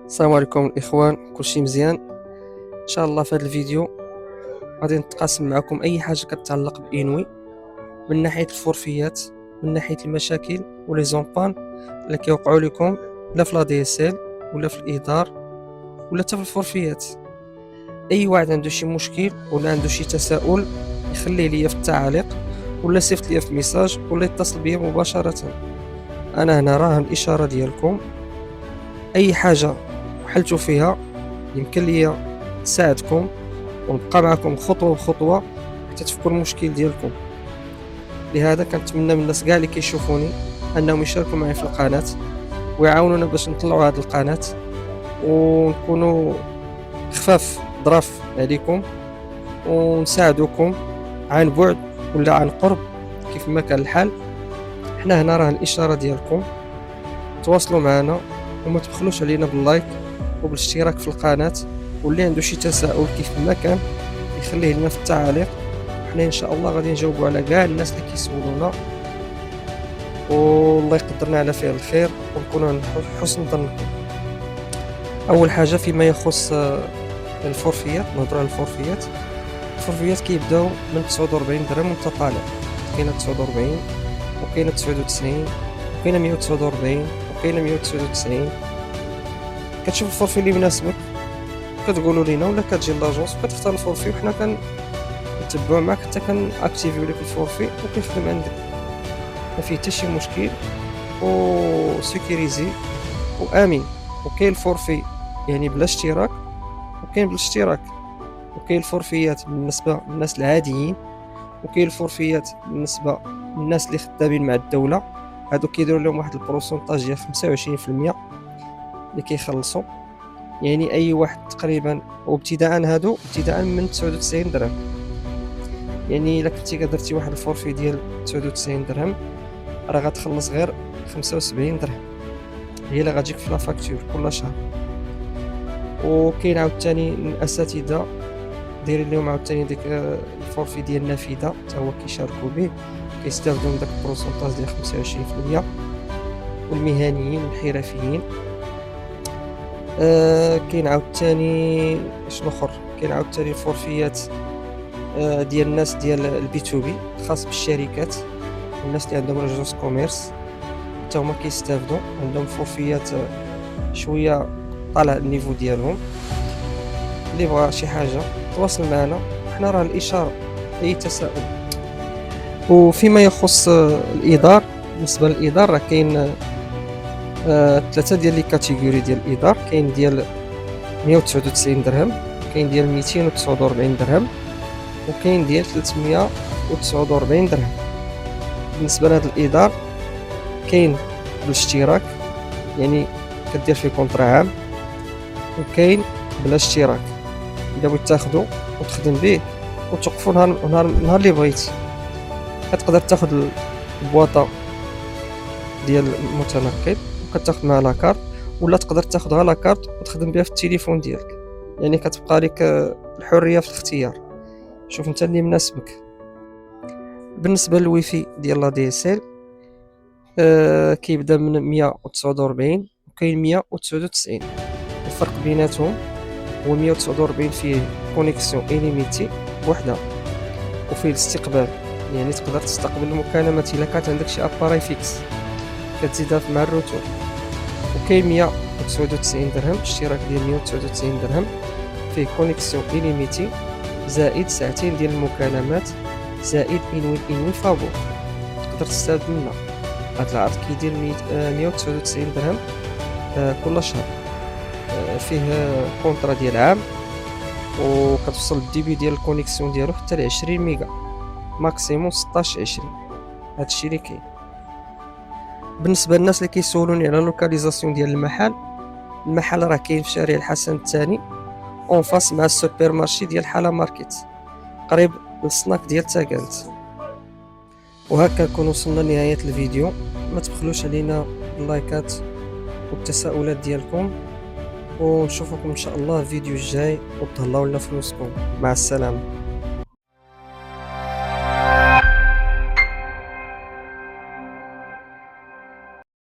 السلام عليكم الاخوان، كلشي مزيان ان شاء الله. في هذا الفيديو غادي نتقاسم معكم اي حاجه كتعلق بانوي من ناحيه الفورفيات، من ناحيه المشاكل ولي زومبان اللي كيوقعوا لكم لا في لا دي اس ال ولا في الايدار ولا حتى في الفورفيات. اي واحد عنده شي مشكل ولا عنده شي تساؤل يخليه ليا في التعاليق ولا صيفط ليا في ميساج ولا يتصل بيا مباشره. انا هنا راه الاشاره ديالكم. اي حاجه حلتوا فيها يمكن لي نساعدكم ونبقى معكم خطوه بخطوه حتى تفكوا المشكل ديالكم. لهذا كنتمنى من الناس كاع اللي كيشوفوني انهم يشاركوا معي في القناه ويعاونونا باش نطلعوا هذه القناه ونكونوا خفاف ظراف عليكم ونساعدوكم عن بعد ولا عن قرب كيف ما كان الحال. حنا هنا راه الاشاره ديالكم، تواصلوا معنا وما تبخلوش علينا باللايك وبالاشتراك في القناه، واللي عنده شي تساؤل كيف ما كان يخليه لنا في التعاليق. حنا ان شاء الله غادي نجاوبوا على كاع الناس اللي كيسولونا، والله يقدرنا على فعل الخير ونكونوا عند حسن ظنكم. اول حاجه فيما يخص الفورفيات، نهضروا على الفورفيات. الفورفيات كيبداو من 49 درهم وانت طالع. كاينه 49 وكاينه 99 وكاينه 149 وكاينه 199. كتشوف الفورفي اللي يناسبك كتقولوا لينا ولا كتجي لاجونس وكتختار الفورفي وحنا كنتبعوا معك حتى كنأكتيفيو لك الفورفي وكيخدم عندك، ما فيه حتى شي مشكل وسيكوريزي وامن. وكاين الفورفي يعني بلا اشتراك وكاين بالاشتراك، وكاين الفورفيات بالنسبه للناس العاديين وكاين الفورفيات بالنسبه للناس اللي خدامين مع الدوله. هادو كيديروا لهم واحد البروسونطاج ديال 25% اللي كيخلصوا، يعني اي واحد تقريبا. وابتداء هادو ابتداء من 99 درهم، يعني الا كنتي درتي واحد الفورفي ديال 99 درهم راه غتخلص غير 75 درهم هي اللي غتجيك في لا فاكتور كل شهر. وكاين عاوتاني الاساتذه دايرين لهم عاوتاني ديك الفورفي ديال النافذه حتى هو كيشاركوا به، كيستافدوا من داك البروسونطاج ديال 25%. والمهنيين والحرفيين كاين عاوتاني شنو اخر، كاين عاوتاني الفورفيات ديال الناس ديال البي تو بي خاص بالشركات والناس اللي عندهم رجوس كوميرس حتى هما كيستافدوا، عندهم فورفيات شويه طالع النيفو ديالهم. اللي بغى شي حاجه تواصل معنا، حنا راه الاشاره اي تساؤل. وفيما يخص الادار، بالنسبه للادار راه كاين ثلاثه ديال لي كاتيجوري ديال الادار. كاين ديال 199 درهم، كاين ديال 249 درهم، وكاين ديال 349 درهم. بالنسبه لهذا الادار كاين بالاشتراك، يعني كدير فيه كونطرا عام، وكاين بلا اشتراك الا بغيت تاخذو وتخدم به وتوقفوا نهار اللي بغيتي. كتقدر تاخذ البواطه ديال المتنقل وكتاخذ معها لاكارت، ولا تقدر تاخذها لاكارت وتخدم بها في التليفون ديالك، يعني كتبقى لك الحريه في الاختيار. شوف انت اللي مناسبك. بالنسبه للويفي ديال لا دي اس ال كيبدا من 149 وكاين 199. الفرق بيناتهم هو 149 فيه كونيكسيون إليميتي بوحدها وفيه الاستقبال، يعني تقدر تستقبل المكالمات الا كانت عندك شي اباراي فيكس كتزيدها مع الروتور. وكاين 199 درهم، اشتراك ديال 199 درهم فيه كونيكسيون إليميتي زائد ساعتين ديال المكالمات زائد انوي فابور تقدر تستافد منها. هاد العرض كيدير 199 درهم كل شهر. فيه كونطرا ديال عام وكتوصل الديبي ديال الكونيكسيون ديالو حتى ل 20 ميغا، ماكسيموم 16 20. هادشي اللي كاين. بالنسبه للناس اللي كيسولوني على لوكاليزاسيون ديال المحل راه كاين في شارع الحسن الثاني اون فاس مع السوبر مارشي ديال حالا ماركت قريب للسناك ديال تاكانت. وهكا نكون وصلنا لنهايه الفيديو. ما تبخلوش علينا باللايكات والتساؤلات ديالكم، ونشوفكم ان شاء الله الفيديو الجاي، وتهلاو لنا فلوسكم. مع السلامه.